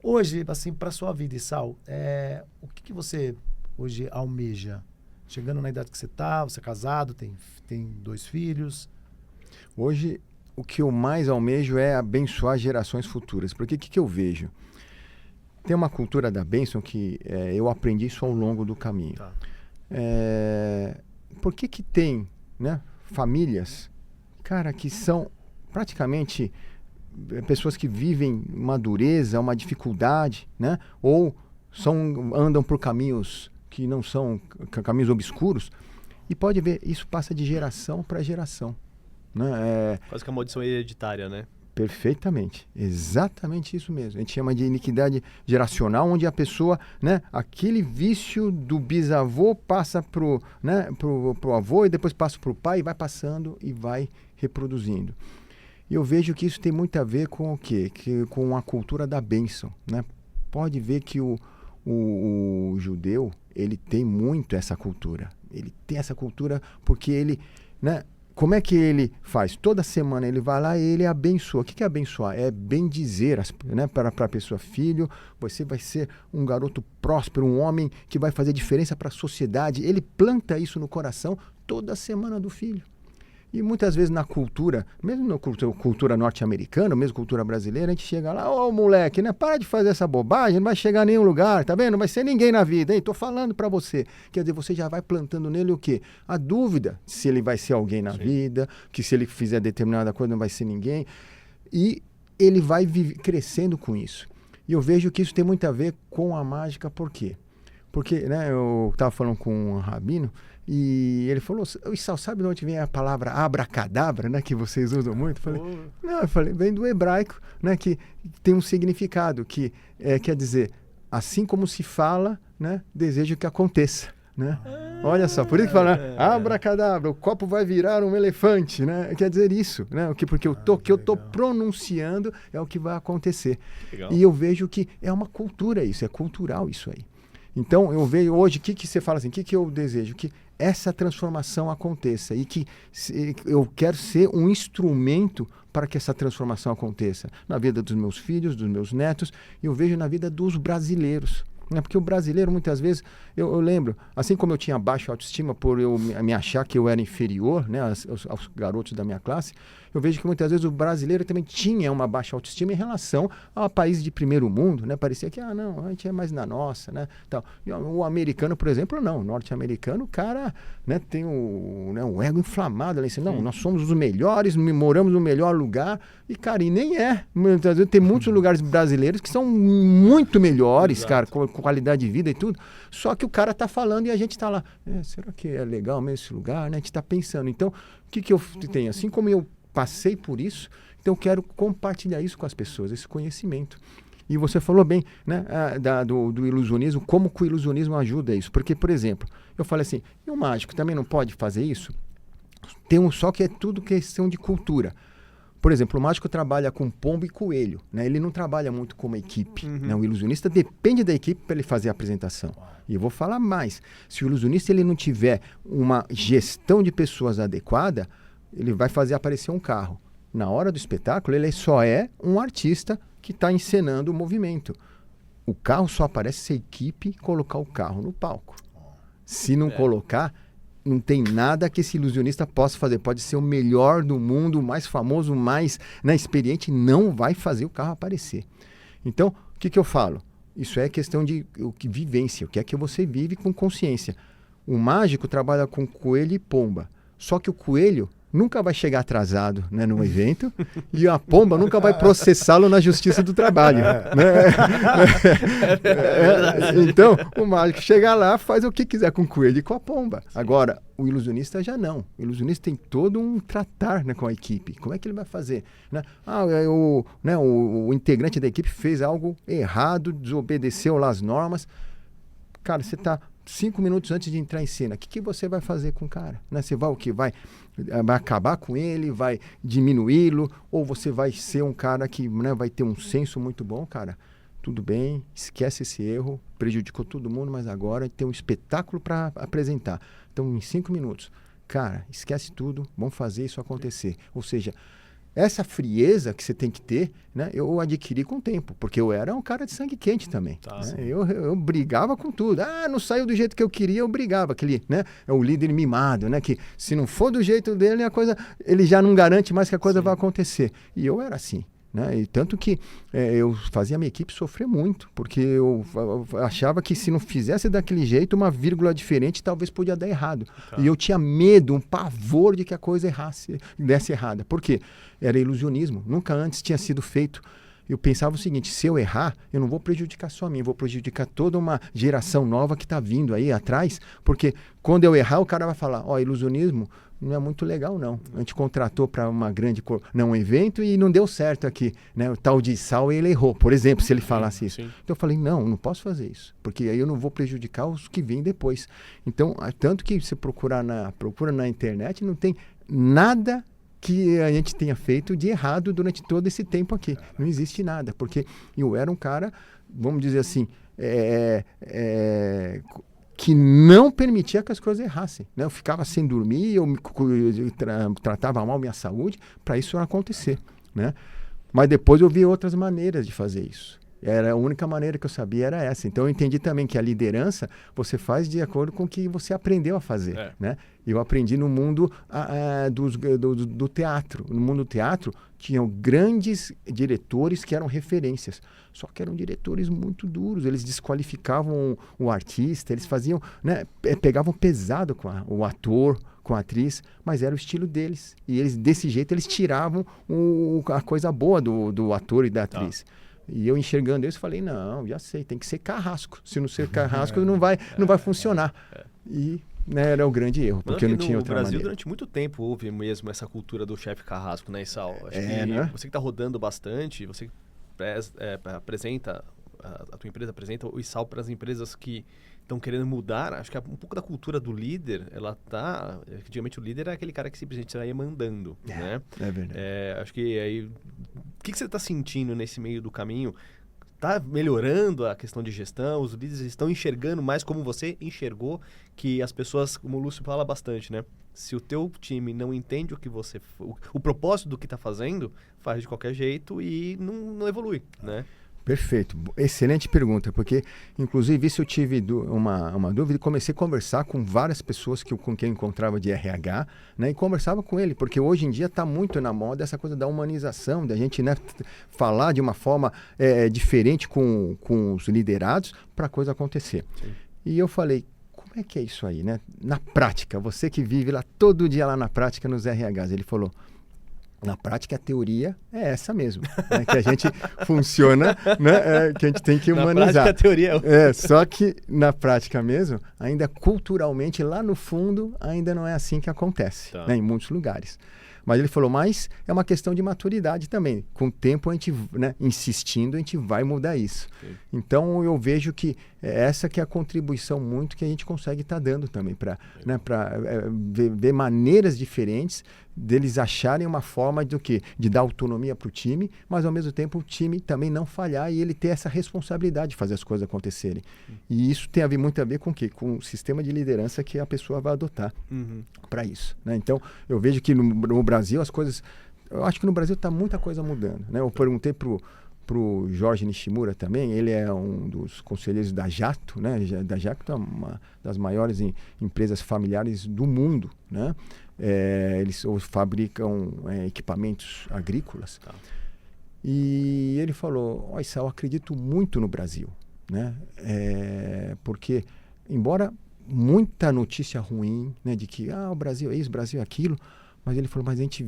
Hoje, assim, para sua vida, Sal, o que você hoje almeja? Chegando na idade que você é casado, tem 2 filhos. Hoje, o que eu mais almejo é abençoar gerações futuras. Porque o que eu vejo? Tem uma cultura da bênção que eu aprendi isso ao longo do caminho. Tá. Por que tem, né, famílias, cara, que são praticamente pessoas que vivem uma dureza, uma dificuldade, né? Ou andam por caminhos que não são caminhos obscuros, e pode ver, isso passa de geração para geração, né? Quase que a maldição hereditária, né? Perfeitamente, exatamente isso mesmo. A gente chama de iniquidade geracional, onde a pessoa, né, aquele vício do bisavô passa pro avô e depois passa pro pai e vai passando e vai reproduzindo. E eu vejo que isso tem muito a ver com o quê? Com a cultura da bênção, né? Pode ver que o judeu, ele tem muito essa cultura. Ele tem essa cultura porque ele, né? Como é que ele faz? Toda semana ele vai lá e ele abençoa. O que é abençoar? É bendizer, né, para a pessoa. Filho, você vai ser um garoto próspero, um homem que vai fazer diferença para a sociedade. Ele planta isso no coração toda semana do filho. E muitas vezes na cultura, mesmo na cultura norte-americana, mesmo cultura brasileira, a gente chega lá, ô moleque, né? Para de fazer essa bobagem, não vai chegar a nenhum lugar, tá vendo? Não vai ser ninguém na vida, hein? Tô falando para você. Quer dizer, você já vai plantando nele o quê? A dúvida se ele vai ser alguém na vida, que se ele fizer determinada coisa não vai ser ninguém. E ele vai crescendo com isso. E eu vejo que isso tem muito a ver com a mágica, por quê? Porque, né, eu estava falando com um rabino, e ele falou, Issal, sabe de onde vem a palavra abracadabra, né, que vocês usam muito? Eu falei, vem do hebraico, né, que tem um significado, que quer dizer, assim como se fala, né, desejo que aconteça. Né? Olha só, por isso que fala abracadabra, o copo vai virar um elefante, né? Quer dizer isso, né? Porque eu tô pronunciando é o que vai acontecer. Legal. E eu vejo que é uma cultura isso, é cultural isso aí. Então, eu vejo hoje, o que você fala assim, o que eu desejo? Que essa transformação aconteça e que eu quero ser um instrumento para que essa transformação aconteça na vida dos meus filhos, dos meus netos, e eu vejo na vida dos brasileiros. Porque o brasileiro, muitas vezes, eu lembro, assim como eu tinha baixa autoestima por eu me achar que eu era inferior, né, aos garotos da minha classe, eu vejo que muitas vezes o brasileiro também tinha uma baixa autoestima em relação a países de primeiro mundo, né? Parecia que, não, a gente é mais na nossa, né? Tal. E o americano, por exemplo, não. O norte-americano, o cara, né, tem o ego inflamado. Não, nós somos os melhores, moramos no melhor lugar. E, cara, e nem é. Muitas vezes tem muitos lugares brasileiros que são muito melhores, Exato. cara, com qualidade de vida e tudo. Só que o cara tá falando e a gente tá lá. Será que é legal mesmo esse lugar, né? A gente tá pensando. Então, o que eu tenho? Assim como eu passei por isso, então eu quero compartilhar isso com as pessoas, esse conhecimento. E você falou bem, né, do ilusionismo, como que o ilusionismo ajuda isso. Porque, por exemplo, eu falei assim, e o mágico também não pode fazer isso? Só que é tudo questão de cultura. Por exemplo, o mágico trabalha com pombo e coelho, né? Ele não trabalha muito como equipe. Né? O ilusionista depende da equipe para ele fazer a apresentação. E eu vou falar mais. Se o ilusionista ele não tiver uma gestão de pessoas adequada, ele vai fazer aparecer um carro. Na hora do espetáculo, ele só é um artista que está encenando o movimento. O carro só aparece se a equipe colocar o carro no palco. Se não colocar, não tem nada que esse ilusionista possa fazer. Pode ser o melhor do mundo, o mais famoso, o mais experiente, não vai fazer o carro aparecer. Então, o que eu falo? Isso é questão de vivência, o que é que você vive com consciência. O mágico trabalha com coelho e pomba. Só que o coelho nunca vai chegar atrasado, né, no evento, e a pomba nunca vai processá-lo na Justiça do Trabalho. Né? Então, o mágico chega lá, faz o que quiser com o coelho e com a pomba. Agora, o ilusionista já não. O ilusionista tem todo um tratar, né, com a equipe. Como é que ele vai fazer? Né? O integrante da equipe fez algo errado, desobedeceu lá as normas. Cara, você está 5 minutos antes de entrar em cena, o que você vai fazer com o cara? Né? Você vai o quê? Vai acabar com ele, vai diminuí-lo, ou você vai ser um cara que, né, vai ter um senso muito bom, cara? Tudo bem, esquece esse erro, prejudicou todo mundo, mas agora tem um espetáculo para apresentar. Então, em 5 minutos, cara, esquece tudo, vamos fazer isso acontecer. Ou seja, essa frieza que você tem que ter, né, eu adquiri com o tempo, porque eu era um cara de sangue quente também. Né? Eu brigava com tudo. Não saiu do jeito que eu queria, eu brigava. Aquele, né, é o líder mimado, né, que se não for do jeito dele, ele já não garante mais que a coisa vai acontecer. E eu era assim. Né? E tanto que eu fazia a minha equipe sofrer muito, porque eu achava que se não fizesse daquele jeito, uma vírgula diferente talvez podia dar errado. E eu tinha medo, um pavor de que a coisa desse errada. Por quê? Era ilusionismo. Nunca antes tinha sido feito. Eu pensava o seguinte, se eu errar, eu não vou prejudicar só a mim, eu vou prejudicar toda uma geração nova que está vindo aí atrás, porque quando eu errar, o cara vai falar, ilusionismo não é muito legal, não. A gente contratou para um evento e não deu certo aqui. Né? O tal de Sal, ele errou, por exemplo, se ele falasse isso. Sim. Então eu falei, não posso fazer isso, porque aí eu não vou prejudicar os que vêm depois. Então, tanto que você procura na internet, não tem nada que a gente tenha feito de errado durante todo esse tempo aqui. Não existe nada, porque eu era um cara, vamos dizer assim, que não permitia que as coisas errassem. Né? Eu ficava sem dormir, eu tratava mal minha saúde para isso não acontecer. Né? Mas depois eu vi outras maneiras de fazer isso. A única maneira que eu sabia era essa. Então eu entendi também que a liderança você faz de acordo com o que você aprendeu a fazer. Né? Eu aprendi no mundo do teatro. No mundo do teatro tinham grandes diretores que eram referências. Só que eram diretores muito duros. Eles desqualificavam o artista, eles faziam, né, pegavam pesado com o ator, com a atriz, mas era o estilo deles. E eles, desse jeito, eles tiravam a coisa boa do ator e da atriz. E eu enxergando isso, falei, não, já sei, tem que ser carrasco. Se não ser carrasco, não vai funcionar. E era o grande erro, porque não tinha outra Brasil, maneira. Durante muito tempo, houve mesmo essa cultura do chefe carrasco, né, Sal? Acho que né? você que está rodando bastante, você apresenta, a tua empresa apresenta o Sal para as empresas que estão querendo mudar. Acho que um pouco da cultura do líder, ela tá... Antigamente o líder é aquele cara que simplesmente ia mandando, né? É verdade. Acho que aí... O que você está sentindo nesse meio do caminho? Está melhorando a questão de gestão? Os líderes estão enxergando mais como você enxergou, que as pessoas, como o Lúcio fala bastante, né? Se o teu time não entende o propósito do que está fazendo, faz de qualquer jeito e não evolui, né? Perfeito. Excelente pergunta, porque, inclusive, isso eu tive uma dúvida e comecei a conversar com várias pessoas com quem eu encontrava de RH, né, e conversava com ele, porque hoje em dia está muito na moda essa coisa da humanização, da gente, né, falar de uma forma diferente com os liderados para a coisa acontecer. Sim. E eu falei, como é que é isso aí, né? Na prática, você que vive lá todo dia lá na prática nos RHs, ele falou... Na prática, a teoria é essa mesmo, né? Que a gente funciona, né? Que a gente tem que humanizar. Na prática, a teoria só que na prática mesmo, ainda culturalmente, lá no fundo, ainda não é assim que acontece, né? Em muitos lugares. Mas ele falou, mas é uma questão de maturidade também. Com o tempo, a gente, né, insistindo, a gente vai mudar isso. Sim. Então, eu vejo que essa que é a contribuição muito que a gente consegue estar dando também, para, né, ver maneiras diferentes deles acharem uma forma de dar autonomia para o time, mas ao mesmo tempo o time também não falhar e ele ter essa responsabilidade de fazer as coisas acontecerem. E isso tem muito a ver com o quê? Com o sistema de liderança que a pessoa vai adotar para isso. Né? Então, eu vejo que no Brasil as coisas... Eu acho que no Brasil está muita coisa mudando. Né? Eu perguntei para o Jorge Nishimura também, ele é um dos conselheiros da Jato, né? Da Jato é uma das maiores empresas familiares do mundo, né? Eles fabricam equipamentos agrícolas. E ele falou, olha, eu acredito muito no Brasil, né? Porque, embora muita notícia ruim, né, de que o Brasil é isso, o Brasil é aquilo, mas ele falou, mas a gente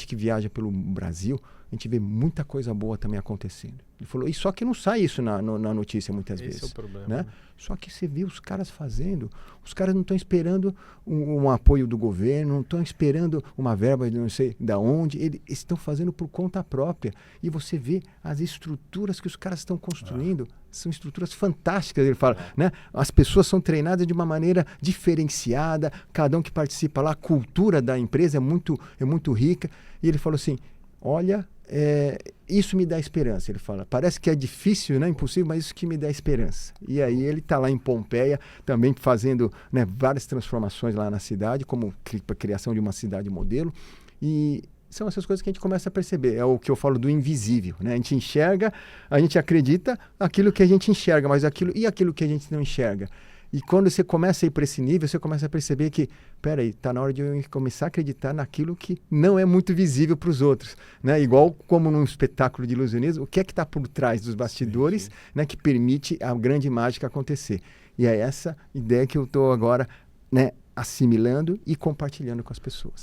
que viaja pelo Brasil, a gente vê muita coisa boa também acontecendo. Ele falou, e só que não sai isso na notícia muitas vezes. Esse é o problema. Né? Só que você vê os caras fazendo, os caras não estão esperando um apoio do governo, não estão esperando uma verba de não sei de onde, eles estão fazendo por conta própria. E você vê as estruturas que os caras estão construindo, são estruturas fantásticas, ele fala. Né? As pessoas são treinadas de uma maneira diferenciada, cada um que participa lá, a cultura da empresa é muito rica. E ele falou assim, olha, isso me dá esperança, ele fala. Parece que é difícil, né, impossível, mas isso que me dá esperança. E aí ele está lá em Pompeia, também fazendo, né, várias transformações lá na cidade, como a criação de uma cidade modelo. E são essas coisas que a gente começa a perceber. É o que eu falo do invisível, né? A gente enxerga, a gente acredita aquilo que a gente enxerga, mas aquilo que a gente não enxerga. E quando você começa a ir para esse nível, você começa a perceber que, peraí, está na hora de eu começar a acreditar naquilo que não é muito visível para os outros, né? Igual como num espetáculo de ilusionismo, o que é que está por trás dos bastidores, sim. né, que permite a grande mágica acontecer. E é essa ideia que eu estou agora, né, assimilando e compartilhando com as pessoas.